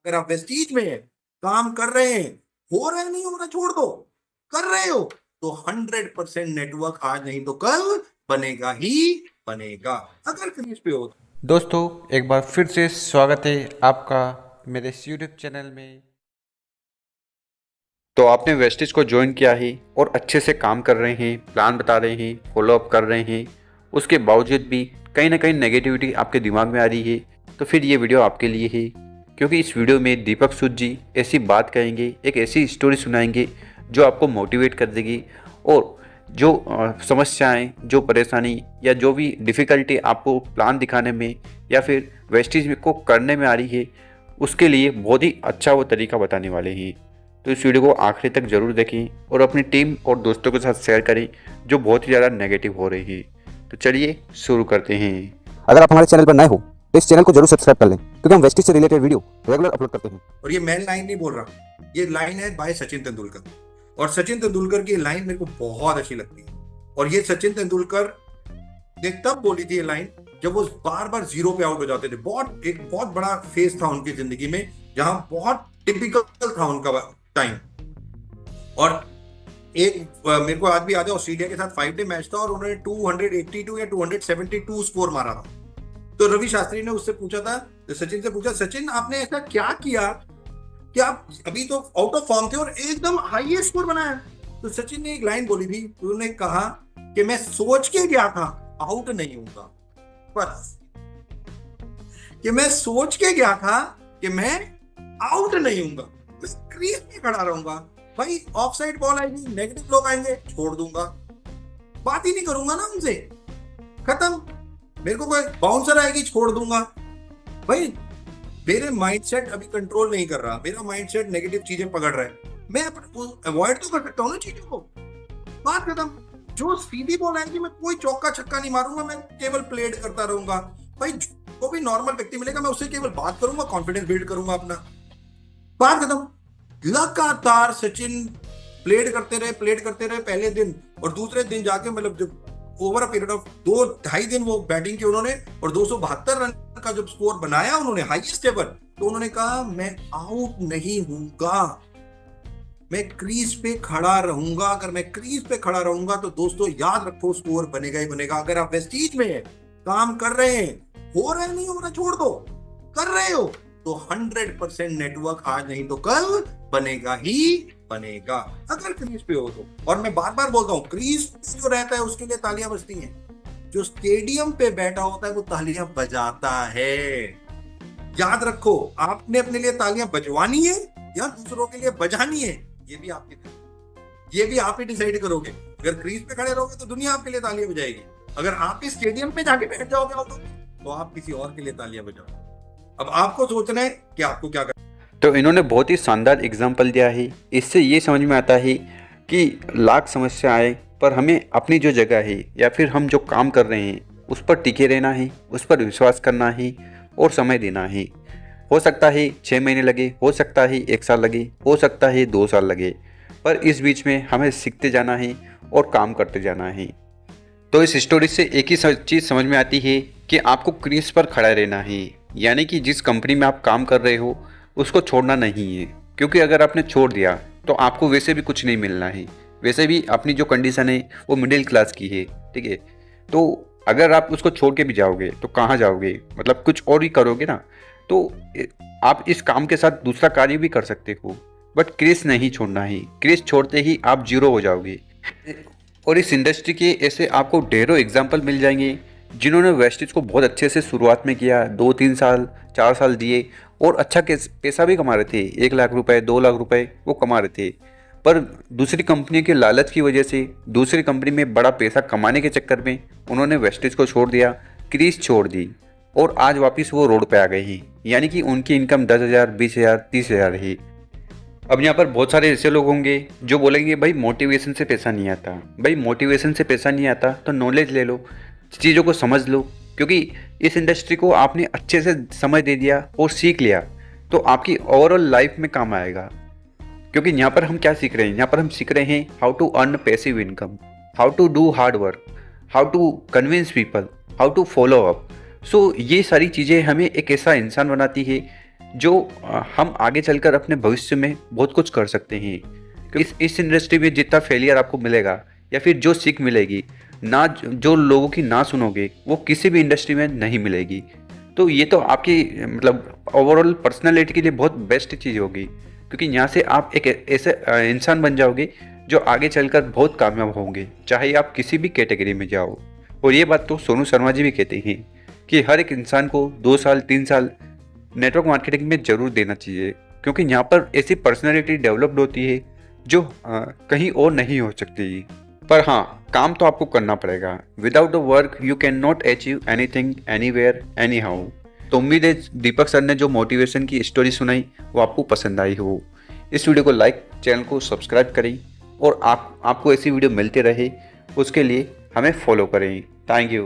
अगर आप वेस्टीज में काम कर रहे हैं, हो रहा है नहीं हो रहा छोड़ दो, कर रहे हो तो 100% नेटवर्क आज नहीं तो कल बनेगा ही बनेगा। अगर क्रीज पे हो दोस्तों, एक बार फिर से स्वागत है आपका मेरे इस यूट्यूब चैनल में। तो आपने वेस्टिज को ज्वाइन किया है और अच्छे से काम कर रहे हैं, प्लान बता रहे हैं, फॉलो अप कर रहे हैं, उसके बावजूद भी कहीं ना कहीं नेगेटिविटी आपके दिमाग में आ रही है, तो फिर ये वीडियो आपके लिए है। क्योंकि इस वीडियो में दीपक सूद जी ऐसी बात कहेंगे, एक ऐसी स्टोरी सुनाएंगे जो आपको मोटिवेट कर देगी और जो समस्याएं, जो परेशानी या जो भी डिफ़िकल्टी आपको प्लान दिखाने में या फिर वेस्टिज को करने में आ रही है, उसके लिए बहुत ही अच्छा वो तरीका बताने वाले हैं। तो इस वीडियो को आखिरी तक ज़रूर देखें और अपनी टीम और दोस्तों के साथ शेयर करें जो बहुत ही ज़्यादा नेगेटिव हो रही है। तो चलिए शुरू करते हैं। अगर आप हमारे चैनल पर नए हो तो इस चैनल को जरूर सब्सक्राइब कर लें, क्योंकि हम वेस्टिज से रिलेटेड वीडियो रेगुलर अपलोड करते हैं। और ये मैं लाइन नहीं बोल रहा, ये लाइन है बाय सचिन तेंदुलकर। और सचिन तेंदुलकर की लाइन मेरे को बहुत अच्छी लगती है। और ये सचिन तेंदुलकर ने तब बोली थी ये लाइन जब वो बार बार जीरो पे आउट हो जाते थे। एक बहुत बड़ा फेज था उनकी जिंदगी में जहां बहुत टिपिकल था उनका टाइम। और एक मेरे को आज भी याद है, ऑस्ट्रेलिया के साथ 5 डे मैच था और उन्होंने 282 या 272 स्कोर मारा था। तो रवि शास्त्री ने उससे पूछा था, सचिन से पूछा, सचिन आपने ऐसा क्या किया कि आप अभी तो आउट ऑफ फॉर्म थे और एकदम हाईएस्ट स्कोर बनाया? तो सचिन ने एक लाइन बोली थी, उन्होंने कहा कि मैं सोच के गया था आउट नहीं होगा, बस कि मैं सोच के गया था कि मैं आउट नहीं होऊंगा, मैं क्रीज में खड़ा रहूंगा। भाई ऑफ साइड बॉल आएगी, नेगेटिव लोग आएंगे, छोड़ दूंगा, बात ही नहीं करूंगा ना उनसे, खत्म। मेरे को कोई बाउंसर आएगी, छोड़ दूंगा। भाई मेरे माइंडसेट अभी कंट्रोल नहीं कर रहा, मेरा माइंडसेट नेगेटिव चीजें पकड़ रहा है, मैं अवॉइड तो कर सकता हूँ ना चीजों को, बात खत्म। जो सीधी बॉल आएगी मैं कोई चौका छक्का नहीं मारूंगा, मैं केवल प्लेड करता रहूंगा। भाई जो भी नॉर्मल व्यक्ति मिलेगा मैं उससे केवल बात करूंगा, कॉन्फिडेंस बिल्ड करूंगा अपना, बात खत्म। लगातार सचिन प्लेड करते रहे पहले दिन, और दूसरे दिन जाके मतलब जब ओवर अ पीरियड ऑफ 2-2.5 दिन वो बैटिंग की उन्होंने और 272 रन का जब स्कोर बनाया उन्होंने हाईएस्ट एवर, तो उन्होंने कहा मैं आउट नहीं हूंगा, मैं क्रीज पे खड़ा रहूंगा। अगर मैं क्रीज पे खड़ा रहूंगा तो दोस्तों याद रखो स्कोर बनेगा ही बनेगा। अगर आप वेस्टीज में काम कर रहे हैं, हो रहा है नहीं हो रहा छोड़ दो, कर रहे हो तो 100% नेटवर्क आज नहीं तो कल बनेगा ही बनेगा। अगर क्रीज पे हो तो, और मैं बार बार बोलता हूं, क्रीज पे जो रहता है उसके लिए तालियां बजती हैं, जो स्टेडियम पे बैठा होता है वो तालियां बजाता है। याद रखो, आपने अपने लिए तालियां बजवानी है या दूसरों के लिए बजानी है, ये भी आप ही डिसाइड करोगे। अगर क्रीज पे खड़े रहोगे तो दुनिया आपके लिए तालियां बजाएगी, अगर आप इस स्टेडियम पे जाके बैठ जाओगे तो आप किसी और के लिए तालियां बजाओगे। अब आपको सोचना है कि आपको क्या करना। तो इन्होंने बहुत ही शानदार एग्जाम्पल दिया है। इससे ये समझ में आता है कि लाख समस्या आए पर हमें अपनी जो जगह है या फिर हम जो काम कर रहे हैं उस पर टिके रहना है, उस पर विश्वास करना है और समय देना है। हो सकता है 6 महीने लगे, हो सकता है 1 साल लगे, हो सकता है 2 साल लगे, पर इस बीच में हमें सीखते जाना है और काम करते जाना है। तो इस स्टोरी से एक ही चीज़ समझ में आती है कि आपको क्रीज पर खड़ा रहना है, यानी कि जिस कंपनी में आप काम कर रहे हो उसको छोड़ना नहीं है। क्योंकि अगर आपने छोड़ दिया तो आपको वैसे भी कुछ नहीं मिलना है, वैसे भी अपनी जो कंडीशन है वो मिडिल क्लास की है, ठीक है। तो अगर आप उसको छोड़ के भी जाओगे तो कहाँ जाओगे, मतलब कुछ और ही करोगे ना। तो आप इस काम के साथ दूसरा कार्य भी कर सकते हो, बट क्रीज नहीं छोड़ना है। क्रीज छोड़ते ही आप जीरो हो जाओगे। और इस इंडस्ट्री के ऐसे आपको ढेरों एग्जाम्पल मिल जाएंगे जिन्होंने वेस्टिज को बहुत अच्छे से शुरुआत में किया, 2-3 साल 4 साल दिए और अच्छा पैसा भी कमा रहे थे, 1 लाख रुपए 2 लाख रुपए वो कमा रहे थे। पर दूसरी कंपनी के लालच की वजह से, दूसरी कंपनी में बड़ा पैसा कमाने के चक्कर में उन्होंने वेस्टिज को छोड़ दिया, क्रीज छोड़ दी और आज वापस वो रोड पे आ गए हैं। यानी कि उनकी इनकम 10,000, 20,000, 30,000 है। अब यहाँ पर बहुत सारे ऐसे लोग होंगे जो बोलेंगे भाई मोटिवेशन से पैसा नहीं आता। भाई मोटिवेशन से पैसा नहीं आता तो नॉलेज ले लो, चीज़ों को समझ लो। क्योंकि इस इंडस्ट्री को आपने अच्छे से समझ दे दिया और सीख लिया तो आपकी ओवरऑल लाइफ में काम आएगा। क्योंकि यहाँ पर हम क्या सीख रहे हैं, यहाँ पर हम सीख रहे हैं how to earn passive income, how to do hard work, how to convince people, how to follow up. So ये सारी चीज़ें हमें एक ऐसा इंसान बनाती है जो हम आगे चलकर अपने भविष्य में बहुत कुछ कर सकते हैं। इस इंडस्ट्री में जितना फेलियर आपको मिलेगा या फिर जो सीख मिलेगी ना, जो लोगों की ना सुनोगे, वो किसी भी इंडस्ट्री में नहीं मिलेगी। तो ये तो आपकी मतलब ओवरऑल पर्सनालिटी के लिए बहुत बेस्ट चीज़ होगी, क्योंकि यहाँ से आप एक ऐसे इंसान बन जाओगे जो आगे चलकर बहुत कामयाब होंगे, चाहे आप किसी भी कैटेगरी में जाओ। और ये बात तो सोनू शर्मा जी भी कहते हैं कि हर एक इंसान को 2 साल 3 साल नेटवर्क मार्केटिंग में ज़रूर देना चाहिए, क्योंकि यहाँ पर ऐसी पर्सनैलिटी डेवलप्ड होती है जो कहीं और नहीं हो सकती। पर हाँ, काम तो आपको करना पड़ेगा। Without the work you can not achieve anything anywhere any how. तो उम्मीद है दीपक सर ने जो मोटिवेशन की स्टोरी सुनाई वो आपको पसंद आई हो। इस वीडियो को लाइक, चैनल को सब्सक्राइब करें और आपको ऐसी वीडियो मिलते रहे उसके लिए हमें फॉलो करें। Thank you.